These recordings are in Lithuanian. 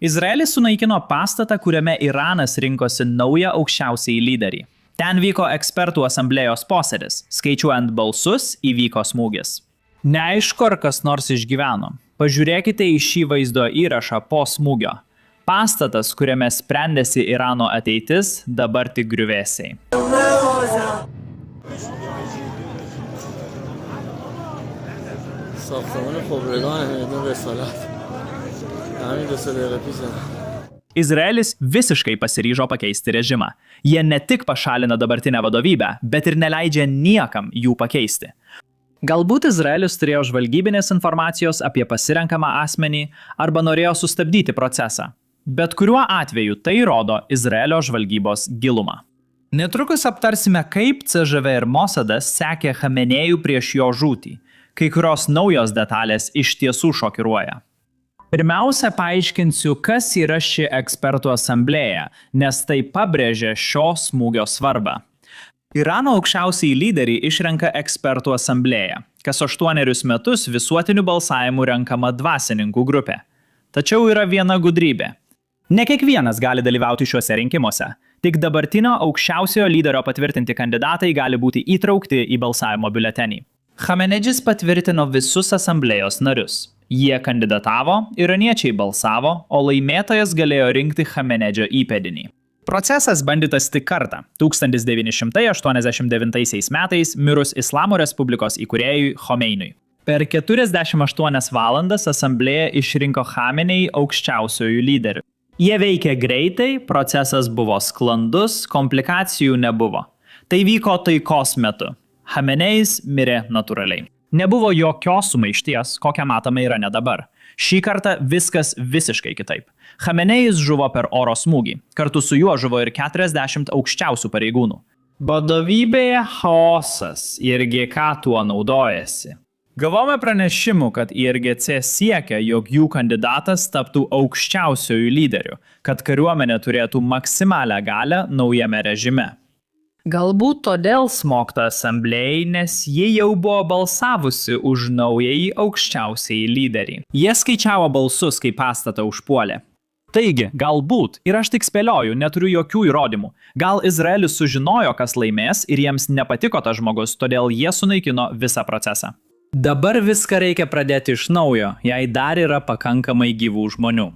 Izraelis sunaikino pastatą, kuriame Iranas rinkosi naują aukščiausiąjį lyderį. Ten vyko ekspertų asamblėjos posėdis. Skaičiuojant balsus, įvyko smūgis. Neaišku, ar kas nors išgyveno. Pažiūrėkite į šį vaizdo įrašą po smūgio. Pastatas, kuriame sprendėsi Irano ateitis, dabar tik griuvėsiai. Izraelis visiškai pasiryžo pakeisti režimą. Jie ne tik pašalina dabartinę vadovybę, bet ir neleidžia niekam jų pakeisti. Galbūt Izraelis turėjo žvalgybinės informacijos apie pasirenkamą asmenį arba norėjo sustabdyti procesą. Bet kuriuo atveju tai rodo Izraelio žvalgybos gilumą. Netrukus aptarsime, kaip CŽV ir Mossadas sekė Chamenėjų prieš jo žūtį. Kai kurios naujos detalės iš tiesų šokiruoja. Pirmiausia, paaiškinsiu, kas yra ši ekspertų asamblėja, nes tai pabrėžia šio smūgio svarbą. Irano aukščiausiai lyderį išrenka ekspertų asamblėja, kas 8 metus visuotiniu balsavimu renkama dvasininkų grupė. Tačiau yra viena gudrybė. Ne kiekvienas gali dalyvauti šiuose rinkimuose. Tik dabartinio aukščiausiojo lyderio patvirtinti kandidatai gali būti įtraukti į balsavimo biuletenį. Chamenedžis patvirtino visus asamblėjos narius. Jie kandidatavo, iraniečiai balsavo, o laimėtojas galėjo rinkti Chamenedžio įpėdinį. Procesas bandytas tik kartą, 1989 metais mirus Islamo Respublikos įkūrėjui Chomeiniui. Per 48 valandas asamblėja išrinko Chamenei aukščiausiojų lyderių. Jie veikė greitai, procesas buvo sklandus, komplikacijų nebuvo. Tai vyko taikos metu. Chameneis mirė natūraliai. Nebuvo jokios sumaišties, kokią matome Irane dabar. Šį kartą viskas visiškai kitaip. Chameneis žuvo per oro smūgį. Kartu su juo žuvo ir 40 aukščiausių pareigūnų. Vadovybėje chaosas, IRGC tuo naudojasi. Gavome pranešimų, kad IRGC siekia, jog jų kandidatas taptų aukščiausiojų lyderių, kad kariuomenė turėtų maksimalią galią naujame režime. Galbūt todėl smogta asamblėjai, nes ji jau buvo balsavusi už naująjį aukščiausiąjį lyderį. Jie skaičiavo balsus, kai pastatą užpuolė. Taigi, galbūt, ir aš tik spėlioju, neturiu jokių įrodymų, gal Izraelis sužinojo, kas laimės ir jiems nepatiko tas žmogus, todėl jie sunaikino visą procesą. Dabar viską reikia pradėti iš naujo, jei dar yra pakankamai gyvų žmonių.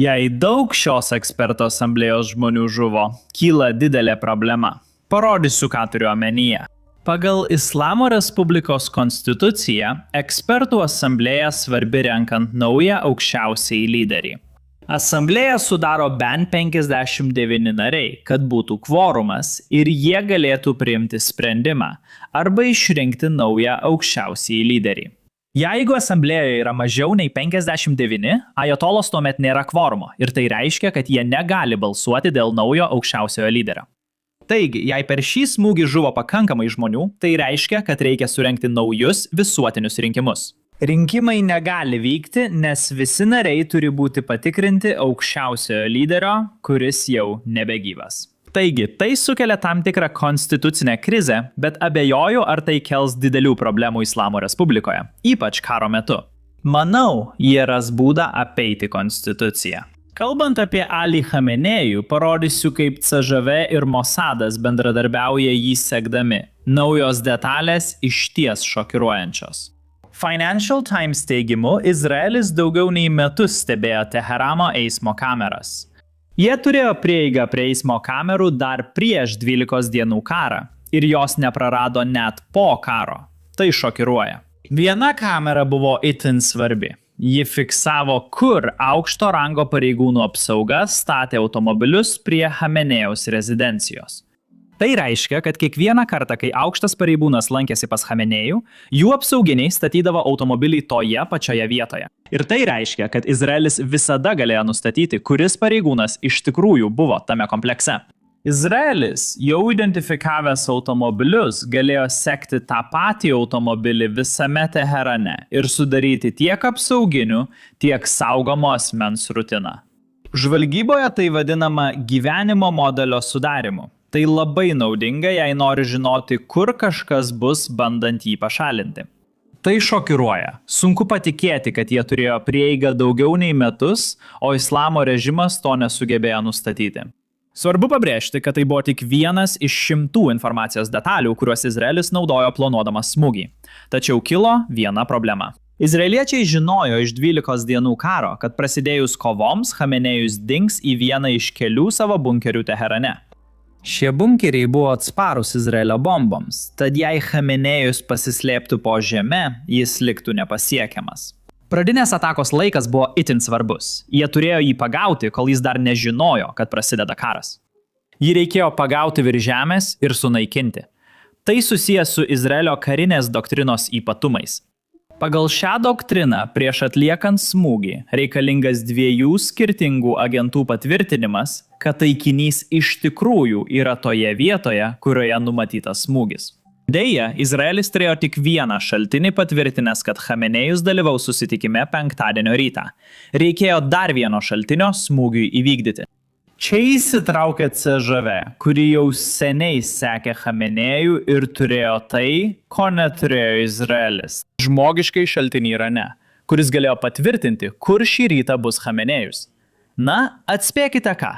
Jei daug šios eksperto asamblėjos žmonių žuvo, kyla didelė problema. Parodysiu, ką turiu omenyje. Pagal Islamo Respublikos konstituciją, ekspertų asamblėja svarbi renkant naują aukščiausiąjį lyderį. Asamblėja sudaro bent 59 nariai, kad būtų kvorumas ir jie galėtų priimti sprendimą arba išrinkti naują aukščiausiąjį lyderį. Jeigu asamblėjoje yra mažiau nei 59, ajatolos tuomet nėra kvorumo ir tai reiškia, kad jie negali balsuoti dėl naujo aukščiausiojo lyderio. Taigi, jei per šį smūgį žuvo pakankamai žmonių, tai reiškia, kad reikia surengti naujus visuotinius rinkimus. Rinkimai negali vykti, nes visi nariai turi būti patikrinti aukščiausiojo lyderio, kuris jau nebegyvas. Taigi, tai sukelia tam tikrą konstitucinę krizę, bet abejoju, ar tai kels didelių problemų Islamo Respublikoje, ypač karo metu. Manau, jie ras būdą apeiti konstituciją. Kalbant apie Ali Chamenėjų, parodysiu, kaip CŽV ir Mossadas bendradarbiauja jį sekdami. Naujos detalės išties šokiruojančios. Financial Times teigimu, Izraelis daugiau nei metus stebėjo Teherano eismo kameras. Jie turėjo prieigą prie eismo kamerų dar prieš 12 dienų karą ir jos neprarado net po karo. Tai šokiruoja. Viena kamera buvo itin svarbi. Ji fiksavo, kur aukšto rango pareigūnų apsauga statė automobilius prie Chamenėjaus rezidencijos. Tai reiškia, kad kiekvieną kartą, kai aukštas pareigūnas lankėsi pas Chamenėjų, jų apsauginiai statydavo automobilį toje pačioje vietoje. Ir tai reiškia, kad Izraelis visada galėjo nustatyti, kuris pareigūnas iš tikrųjų buvo tame komplekse. Izraelis, jau identifikavęs automobilius, galėjo sekti tą patį automobilį visame Teherane ir sudaryti tiek apsauginių, tiek saugomo asmens rutiną. Žvalgyboje tai vadinama gyvenimo modelio sudarimu. Tai labai naudinga, jei nori žinoti, kur kažkas bus bandant jį pašalinti. Tai šokiruoja. Sunku patikėti, kad jie turėjo prieigą daugiau nei metus, o islamo režimas to nesugebėjo nustatyti. Svarbu pabrėžti, kad tai buvo tik vienas iš 100 informacijos detalių, kuriuos Izraelis naudojo planuodamas smūgį. Tačiau kilo viena problema. Izraeliečiai žinojo iš 12 dienų karo, kad prasidėjus kovoms Chamenėjus dings į vieną iš kelių savo bunkerių Teherane. Šie bunkeriai buvo atsparūs Izraelio bomboms, tad jei Chamenėjus pasislėptų po žeme, jis liktų nepasiekiamas. Pradinės atakos laikas buvo itin svarbus. Jie turėjo jį pagauti, kol jis dar nežinojo, kad prasideda karas. Jį reikėjo pagauti virš žemės ir sunaikinti. Tai susijęs su Izraelio karinės doktrinos ypatumais. Pagal šią doktriną prieš atliekant smūgį reikalingas 2 skirtingų agentų patvirtinimas, kad taikinys iš tikrųjų yra toje vietoje, kurioje numatytas smūgis. Deja, Izraelis turėjo tik vieną šaltinį patvirtinęs, kad Chamenėjus dalyvaus susitikime penktadienio rytą. Reikėjo dar vieno šaltinio smūgiui įvykdyti. Čia įsitraukė CŽV, kuri jau seniai sekė Chamenėjų ir turėjo tai, ko neturėjo Izraelis. Žmogiškai šaltinį Irane, kuris galėjo patvirtinti, kur šį rytą bus Chamenėjus. Na, atspėkite ką.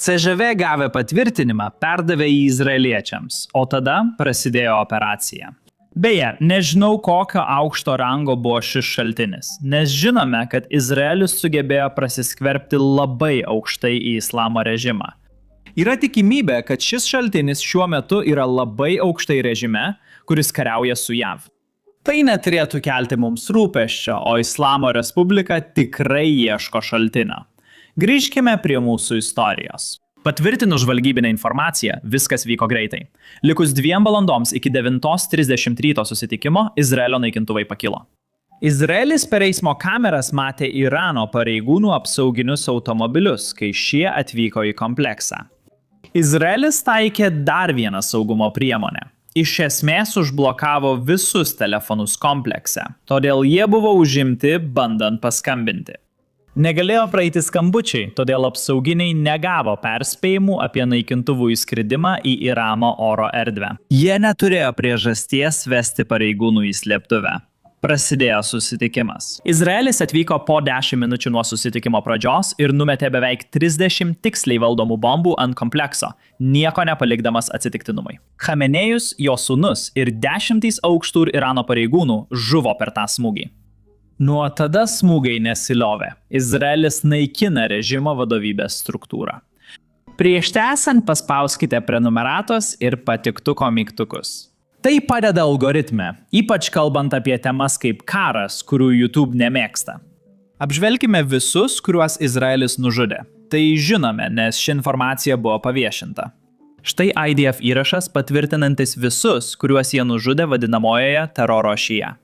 CŽV gavę patvirtinimą perdavė jį izraeliečiams, o tada prasidėjo operacija. Beje, nežinau, kokio aukšto rango buvo šis šaltinis, nes žinome, kad Izraelis sugebėjo prasiskverbti labai aukštai į islamo režimą. Yra tikimybė, kad šis šaltinis šiuo metu yra labai aukštai režime, kuris kariauja su JAV. Tai neturėtų kelti mums rūpesčio, o Islamo Respublika tikrai ieško šaltinio. Grįžkime prie mūsų istorijos. Patvirtinus žvalgybinę informaciją, viskas vyko greitai. Likus 2 valandoms iki 9:30 ryto susitikimo, Izraelio naikintuvai pakilo. Izraelis per eismo kameras matė Irano pareigūnų apsauginius automobilius, kai šie atvyko į kompleksą. Izraelis taikė dar vieną saugumo priemonę. Iš esmės užblokavo visus telefonus komplekse, todėl jie buvo užimti bandant paskambinti. Negalėjo praeiti skambučiai, todėl apsauginiai negavo perspėjimų apie naikintuvų įskridimą į Irano oro erdvę. Jie neturėjo priežasties vesti pareigūnų į slėptuvę. Prasidėjo susitikimas. Izraelis atvyko po 10 minučių nuo susitikimo pradžios ir numetė beveik 30 tiksliai valdomų bombų ant komplekso, nieko nepalikdamas atsitiktinumui. Chamenėjus, jo sūnus ir 10 aukštų Irano pareigūnų žuvo per tą smūgį. Nuo tada smūgiai nesiliovė. Izraelis naikina režimo vadovybės struktūrą. Prieš tęsant paspauskite prenumeratos ir patiktuko mygtukus. Tai padeda algoritme, ypač kalbant apie temas kaip karas, kurių YouTube nemėgsta. Apžvelkime visus, kuriuos Izraelis nužudė. Tai žinome, nes ši informacija buvo paviešinta. Štai IDF įrašas patvirtinantis visus, kuriuos jie nužudė vadinamojoje teroro ašyje.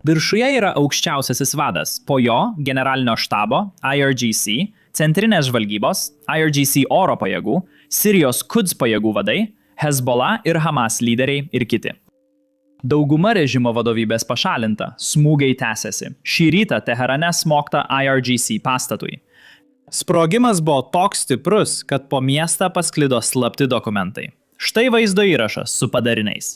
Viršuje yra aukščiausiasis vadas, po jo generalinio štabo, IRGC, centrinės žvalgybos, IRGC oro pajėgų, Sirijos Quds pajėgų vadai, Hezbollah ir Hamas lyderiai ir kiti. Dauguma režimo vadovybės pašalinta, smūgiai tęsiasi. Šį rytą Teherane smogta IRGC pastatui. Sprogimas buvo toks stiprus, kad po miestą pasklido slapti dokumentai. Štai vaizdo įrašas su padariniais.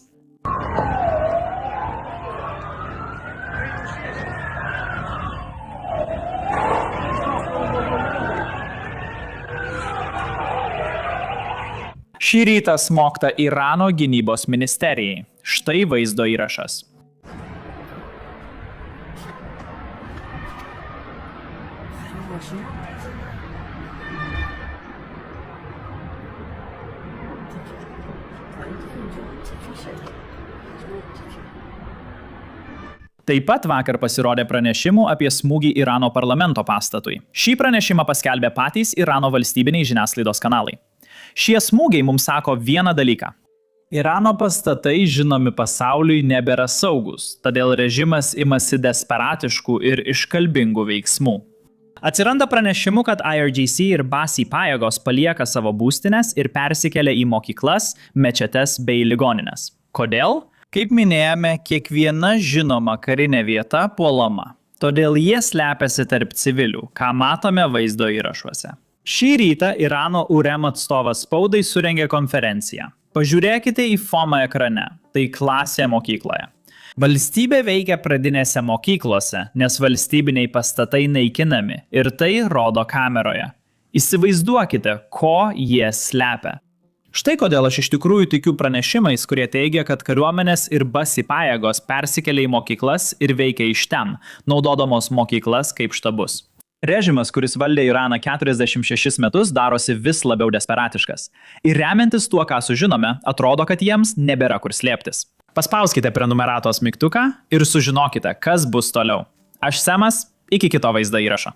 Šį rytą smogta Irano gynybos ministerijai. Štai vaizdo įrašas. Taip pat vakar pasirodė pranešimų apie smūgį Irano parlamento pastatui. Šį pranešimą paskelbė patys Irano valstybiniai žiniasklaidos kanalai. Šie smūgiai mums sako vieną dalyką. Irano pastatai žinomi pasauliui nebėra saugus, todėl režimas imasi desperatiškų ir iškalbingų veiksmų. Atsiranda pranešimų, kad IRGC ir Basi pajėgos palieka savo būstines ir persikelia į mokyklas, mečetes bei ligonines. Kodėl? Kaip minėjome, kiekviena žinoma karinė vieta puolama, todėl jie slepiasi tarp civilių, ką matome vaizdo įrašuose. Šį rytą Irano UREM atstovas spaudai surengė konferenciją. Pažiūrėkite į FOMA ekrane, tai klasė mokykloje. Valstybė veikia pradinėse mokyklose, nes valstybiniai pastatai naikinami ir tai rodo kameroje. Įsivaizduokite, ko jie slepia. Štai kodėl aš iš tikrųjų tikiu pranešimais, kurie teigia, kad kariuomenės ir basi pajėgos persikelia į mokyklas ir veikia iš ten, naudodamos mokyklas kaip štabus. Režimas, kuris valdė Iraną 46 metus, darosi vis labiau desperatiškas. Ir remiantis tuo, ką sužinome, atrodo, kad jiems nebėra kur slėptis. Paspauskite prenumeratos mygtuką ir sužinokite, kas bus toliau. Aš Semas, iki kito vaizdo įrašo.